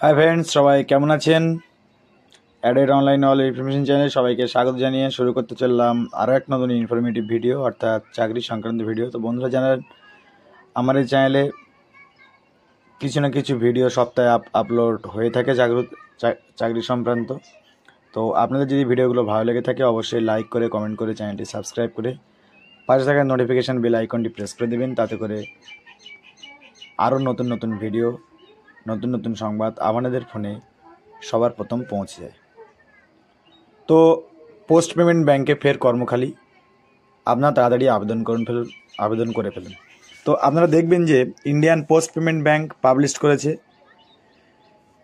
Hi friends, সবাই কেমন আছেন? অ্যাডেড অনলাইন অল ইনফরমেশন চ্যানেলে সবাইকে স্বাগত জানিয়ে শুরু করতে চললাম আরও এক নতুন ইনফরমেটিভ ভিডিও, অর্থাৎ চাকরি সংক্রান্ত ভিডিও। তো বন্ধুরা জানান, আমার এই চ্যানেলে কিছু না কিছু ভিডিও সপ্তাহে আপলোড হয়ে থাকে চাকরি সংক্রান্ত। তো আপনাদের যদি ভিডিওগুলো ভালো লেগে থাকে অবশ্যই লাইক করে, কমেন্ট করে, চ্যানেলটি সাবস্ক্রাইব করে পাশে থাকা নোটিফিকেশান বেল আইকনটি প্রেস করে দেবেন, তাতে করে আরও নতুন নতুন ভিডিও, নতুন নতুন সংবাদ আপনাদের ফোনে সবার প্রথম পৌঁছে যায়। তো পোস্ট পেমেন্ট ব্যাংকে ফের কর্মখালি, আপনারা তাড়াতাড়ি আবেদন করে ফেলুন। তো আপনারা দেখবেন যে Indian post payment bank publish করেছে।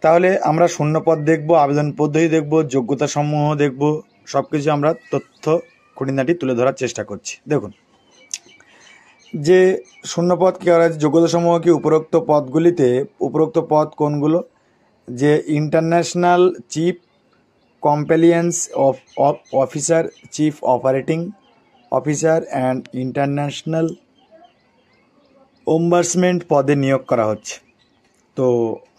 তাহলে আমরা শূন্যপদ দেখব, আবেদন পদ্ধতি দেখব, যোগ্যতা সমূহ দেখব, সব কিছু আমরা তথ্য খুঁটিনাটি তুলে ধরার চেষ্টা করছি। দেখুন যে শূন্যপদ কী করা আছে, যোগ্যতা সমূহ কি উপরোক্ত পদ কোনগুলো? যে international chief compliance officer, chief operating officer and international ombudsman পদে নিয়োগ করা হচ্ছে। তো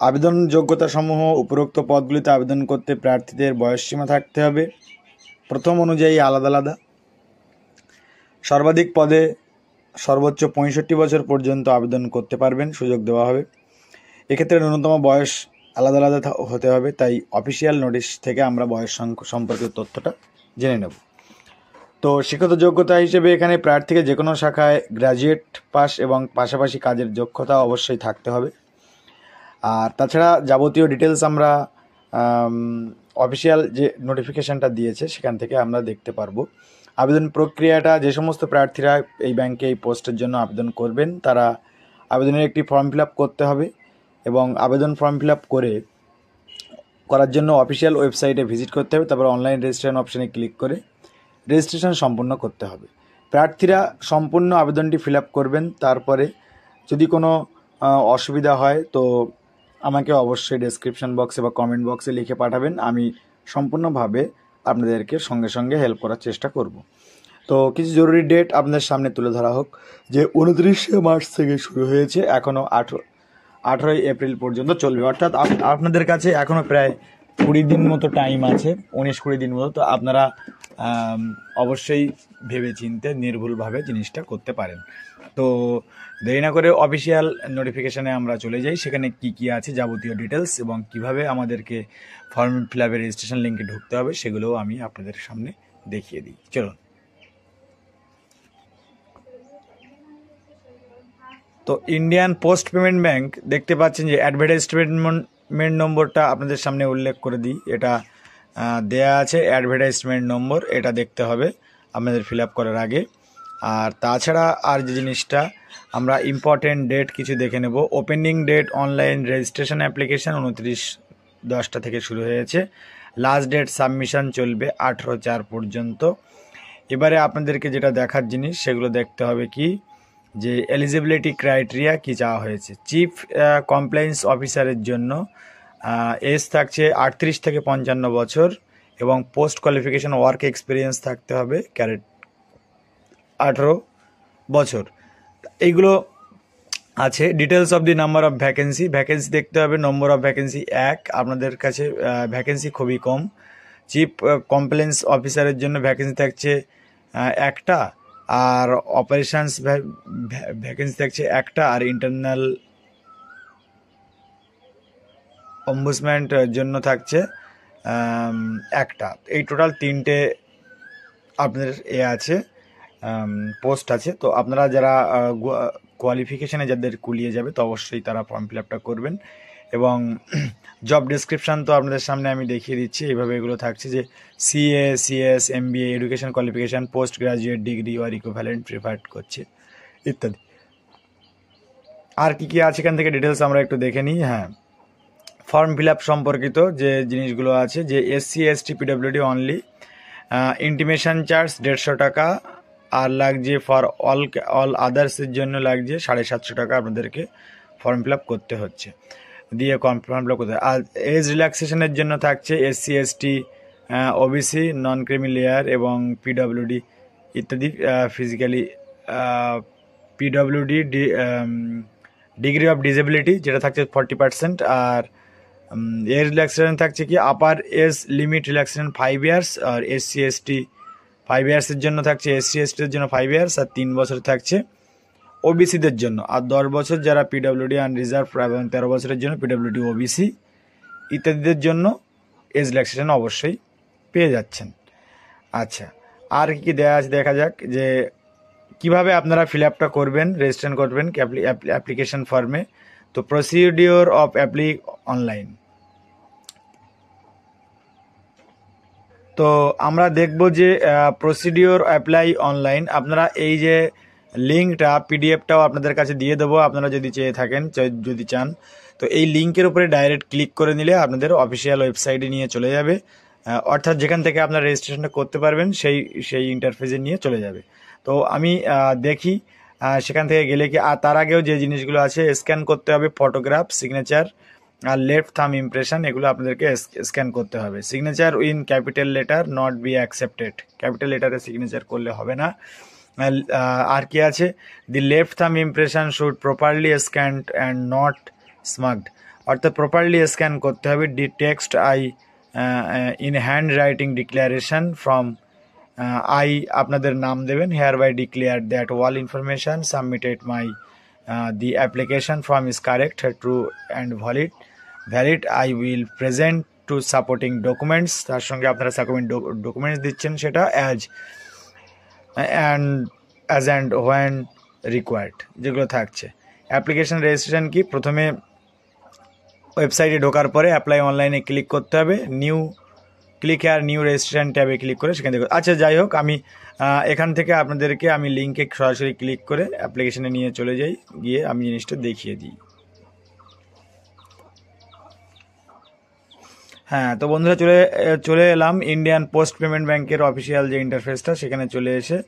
আবেদন যোগ্যতা সমূহ উপরোক্ত পদগুলিতে আবেদন করতে প্রার্থীদের বয়সসীমা থাকতে হবে প্রথম অনুযায়ী আলাদা আলাদা। সর্বাধিক পদে সর্বোচ্চ 65 বছর পর্যন্ত আবেদন করতে পারবেন, সুযোগ দেওয়া হবে। এক্ষেত্রে ন্যূনতম বয়স আলাদা আলাদা হতে হবে, তাই অফিসিয়াল নোটিশ থেকে আমরা বয়স সম্পর্কিত তথ্যটা জেনে নেব। তো শিক্ষত যোগ্যতা হিসেবে এখানে প্রার্থীকে যে কোনো শাখায় গ্র্যাজুয়েট পাস এবং পাশাপাশি কাজের দক্ষতা অবশ্যই থাকতে হবে। আর তাছাড়া যাবতীয় ডিটেলস আমরা অফিসিয়াল যে নোটিফিকেশানটা দিয়েছে সেখান থেকে আমরা দেখতে পারবো। আবেদন প্রক্রিয়াটা, যে সমস্ত প্রার্থীরা এই ব্যাংকে এই পোস্টের জন্য আবেদন করবেন তারা আবেদনের একটি ফর্ম ফিল আপ করতে হবে এবং আবেদন ফর্ম ফিল আপ করার জন্য অফিসিয়াল ওয়েবসাইটে ভিজিট করতে হবে। তারপর অনলাইন রেজিস্ট্রেশন অপশানে ক্লিক করে রেজিস্ট্রেশন সম্পূর্ণ করতে হবে। প্রার্থীরা সম্পূর্ণ আবেদনটি ফিল আপ করবেন, তারপরে যদি কোনো অসুবিধা হয় তো আমাকে অবশ্যই ডেসক্রিপশন বক্সে বা কমেন্ট বক্সে লিখে পাঠাবেন। আমি সম্পূর্ণভাবে আপনাদেরকে সঙ্গে সঙ্গে হেল্প করার চেষ্টা করব। তো কিছু জরুরি ডেট আপনাদের সামনে তুলে ধরা হোক। যে 29শে মার্চ থেকে শুরু হয়েছে, এখনও 18ই এপ্রিল পর্যন্ত চলবে, অর্থাৎ আপনাদের কাছে এখনও প্রায় 20 দিন মতো টাইম আছে, 19-20 দিন মতো। তো আপনারা অবশ্যই ভেবে চিনতে নির্ভুলভাবে জিনিসটা করতে পারেন। তো দেরি না করে অফিসিয়াল নোটিফিকেশানে আমরা চলে যাই, সেখানে কি কি আছে যাবতীয় ডিটেলস এবং কিভাবে আমাদেরকে ফর্ম ফিল আপের রেজিস্ট্রেশন লিঙ্কে ঢুকতে হবে সেগুলোও আমি আপনাদের সামনে দেখিয়ে দিই। চলুন। তো ইন্ডিয়ান পোস্ট পেমেন্ট ব্যাংক দেখতে পাচ্ছেন যে অ্যাডভার্টাইজমেন্ট নম্বরটা আপনাদের সামনে উল্লেখ করে দিই। এটা দেয়া আছে অ্যাডভার্টাইজমেন্ট নম্বর, এটা দেখতে হবে আপনাদের ফিল আপ করার আগে। আর তাছাড়া আর যে জিনিসটা আমরা ইম্পর্টেন্ট ডেট কিছু দেখে নেব। Opening date online registration application 29/10 থেকে শুরু হয়েছে। লাস্ট ডেট সাবমিশন চলবে 18/4 পর্যন্ত। এবারে আপনাদেরকে যেটা দেখার জিনিস সেগুলো দেখতে হবে কি, যে এলিজিবিলিটি ক্রাইটেরিয়া কি চাওয়া হয়েছে। চিফ কমপ্লায়েন্স অফিসারের জন্য এজ থাকছে 38 থেকে 55 বছর এবং পোস্ট কোয়ালিফিকেশন ওয়ার্ক এক্সপিরিয়েন্স থাকতে হবে ক্যারেট 18 বছর। এইগুলো আছে। Details of the number of vacancy দেখতে হবে। নম্বর অফ ভ্যাকেন্সি 1, আপনাদের কাছে ভ্যাকেন্সি খুবই কম। চিফ কমপ্লায়েন্স অফিসারের জন্য ভ্যাকেন্সি থাকছে 1টা, আর অপারেশনস ভ্যাকেন্সি থাকছে 1টা, আর ইন্টারনাল অম্বুডসম্যানের জন্য থাকছে 1টা। এই টোটাল 3টে আপনাদের আছে, পোস্ট আছে। তো আপনারা যারা কোয়ালিফিকেশানে যাদের কুলিয়ে যাবে তো অবশ্যই তারা ফর্ম ফিল আপটা করবেন। এবং জব ডেসক্রিপশান তো আপনাদের সামনে আমি দেখিয়ে দিচ্ছি। এইভাবে এগুলো থাকছে যে CA, CS, MBA, education qualification, post graduate degree আর ইকুইভ্যালেন্ট প্রিফার্ড করছে ইত্যাদি। আর কি কি আছে এখান থেকে ডিটেলস আমরা একটু দেখে নিই। হ্যাঁ, ফর্ম ফিল আপ সম্পর্কিত যে জিনিসগুলো আছে, যে SC, ST, PWD only, intimation charge 150 টাকা, আর লাগছে ফর অল আদার্সের জন্য লাগছে 750 টাকা। আপনাদেরকে ফর্ম ফিল আপ করতে হচ্ছে, দিয়ে ফর্ম ফিল আপ করতে। আর এজ রিল্যাক্সেশনের জন্য থাকছে SC, ST, OBC, non creamy layer এবং PWD ইত্যাদি। Physically PWD degree of disability যেটা থাকছে 40%, আর এজ রিল্যাক্সেশন থাকছে কি upper age limit relaxation 5 years, আর SC ST 5 ইয়ার্সের জন্য থাকছে, SC STর জন্য 5 ইয়ার্স, আর 3 বছর থাকছে ওবিসিদের জন্য, আর 10 বছর যারা PWD আনরিজার্ভ এবং 13 বছরের জন্য PWD OBC ইত্যাদিদের জন্য এজ রিল্যাক্সেশন অবশ্যই পেয়ে যাচ্ছেন। আচ্ছা, আর কি দেওয়া আছে দেখা যাক যে কিভাবে আপনারা ফিল আপটা করবেন, রেজিস্ট্রেশন করবেন অ্যাপ্লিকেশন ফর্মে। তো প্রসিডিওর অফ অ্যাপ্লি অনলাইন, তো আমরা দেখব যে প্রসিডিওর অ্যাপ্লাই অনলাইন, আপনারা এই যে লিঙ্কটা পিডিএফটাও আপনাদের কাছে দিয়ে দেবো, আপনারা যদি চেয়ে থাকেন, যদি চান, তো এই লিঙ্কের উপরে ডাইরেক্ট ক্লিক করে নিলে আপনাদের অফিসিয়াল ওয়েবসাইটে নিয়ে চলে যাবে, অর্থাৎ যেখান থেকে আপনারা রেজিস্ট্রেশনটা করতে পারবেন সেই ইন্টারফেসে নিয়ে চলে যাবে। তো আমি দেখি সেখান থেকে গেলে কি, আর তার আগেও যে জিনিসগুলো আছে স্ক্যান করতে হবে, ফটোগ্রাফ, সিগনেচার আর লেফট থাম ইমপ্রেশন, এগুলো আপনাদেরকে স্ক্যান করতে হবে। Signature in capital letter not be accepted, capital লেটারে সিগনেচার করলে হবে না। আর কি আছে, the left thumb impression should properly scanned and not smudged, অর্থাৎ প্রপারলি স্ক্যান করতে হবে। The text I in handwriting declaration from I আপনাদের নাম দেবেন, hereby declare that all information submitted my the application form is correct, true and valid, I will present two supporting documents, তার সঙ্গে আপনারা documents দিচ্ছেন সেটা as and when required, যেগুলো থাকছে। অ্যাপ্লিকেশন রেজিস্ট্রেশন কি, প্রথমে ওয়েবসাইটে ঢোকার পরে অ্যাপ্লাই অনলাইনে ক্লিক করতে হবে, ক্লিক আর নিউ রেজিস্ট্রেশন ট্যাবে ক্লিক করে সেখান থেকে। আচ্ছা, যাই হোক, আমি এখান থেকে আপনাদেরকে আমি লিঙ্কে সরাসরি ক্লিক করে অ্যাপ্লিকেশনে নিয়ে চলে যাই, গিয়ে আমি জিনিসটা দেখিয়ে দিই। হ্যাঁ, তো বন্ধুরা চলে এলাম ইন্ডিয়ান পোস্ট পেমেন্ট ব্যাংকের অফিসিয়াল যে ইন্টারফেসটা, সেখানে চলে এসে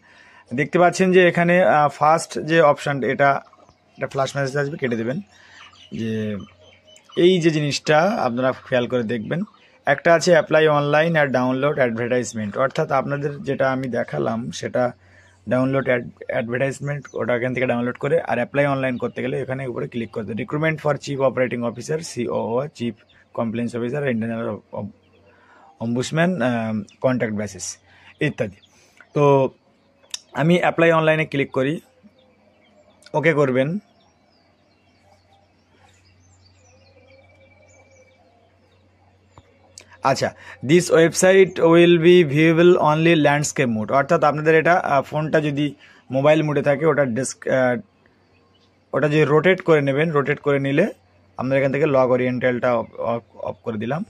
দেখতে পাচ্ছেন যে এখানে ফার্স্ট যে অপশান, এটা ফ্ল্যাশ মেসেজ আসবে, কেটে দেবেন। যে এই যে জিনিসটা আপনারা খেয়াল করে দেখবেন, একটা আছে অ্যাপ্লাই অনলাইন আর ডাউনলোড অ্যাডভার্টাইজমেন্ট, অর্থাৎ আপনাদের যেটা আমি দেখালাম সেটা ডাউনলোড অ্যাডভার্টাইজমেন্ট, ওটা এখান থেকে ডাউনলোড করে, আর অ্যাপ্লাই অনলাইন করতে গেলে এখানে উপরে ক্লিক করতে, recruitment for chief operating officer, COO, chief compliance officer, internal ombudsman, contact basis ইত্যাদি। তো আমি অ্যাপ্লাই অনলাইনে ক্লিক করি, ওকে করবেন। আচ্ছা, this website will be viewable only landscape mode, অর্থাৎ আপনাদের এটা ফোনটা যদি মোবাইল মোডে থাকে ওটা যদি রোটেট করে নেবেন, রোটেট করে নিলে আমরা এখান থেকে লগ ওরিয়েন্টালটা অফ করে দিলাম,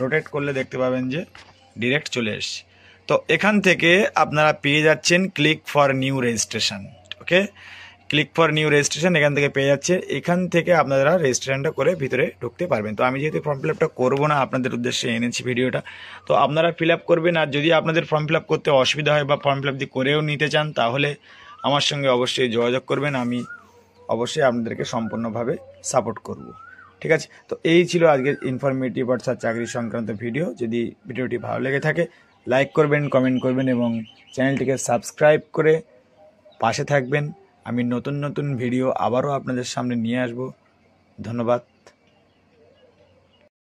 রোটেট করলে দেখতে পাবেন যে ডিরেক্ট চলে এসছে। তো এখান থেকে আপনারা পেয়ে যাচ্ছেন click for new registration, okay, click for new registration এখান থেকে পেয়ে যাচ্ছে, এখান থেকে আপনারা রেজিস্ট্রেশনটা করে ভিতরে ঢুকতে পারবেন। তো আমি যেহেতু ফর্ম ফিল আপটা করবো না, আপনাদের উদ্দেশ্যে এনেছি ভিডিওটা, তো আপনারা ফিল আপ করবেন। আর যদি আপনাদের ফর্ম ফিল আপ করতে অসুবিধা হয় বা ফর্ম ফিল আপ দিয়ে করেও নিতে চান, তাহলে আমার সঙ্গে অবশ্যই যোগাযোগ করবেন, আমি অবশ্যই আপনাদেরকে সম্পূর্ণভাবে সাপোর্ট করব। ঠিক আছে, তো এই ছিল আজকের ইনফরমেটিভ অর্থাৎ চাকরি সংক্রান্ত ভিডিও। যদি ভিডিওটি ভালো লেগে থাকে লাইক করবেন, কমেন্ট করবেন এবং চ্যানেলটিকে সাবস্ক্রাইব করে পাশে থাকবেন। আমি নতুন ভিডিও আবারও আপনাদের সামনে নিয়ে আসব। ধন্যবাদ।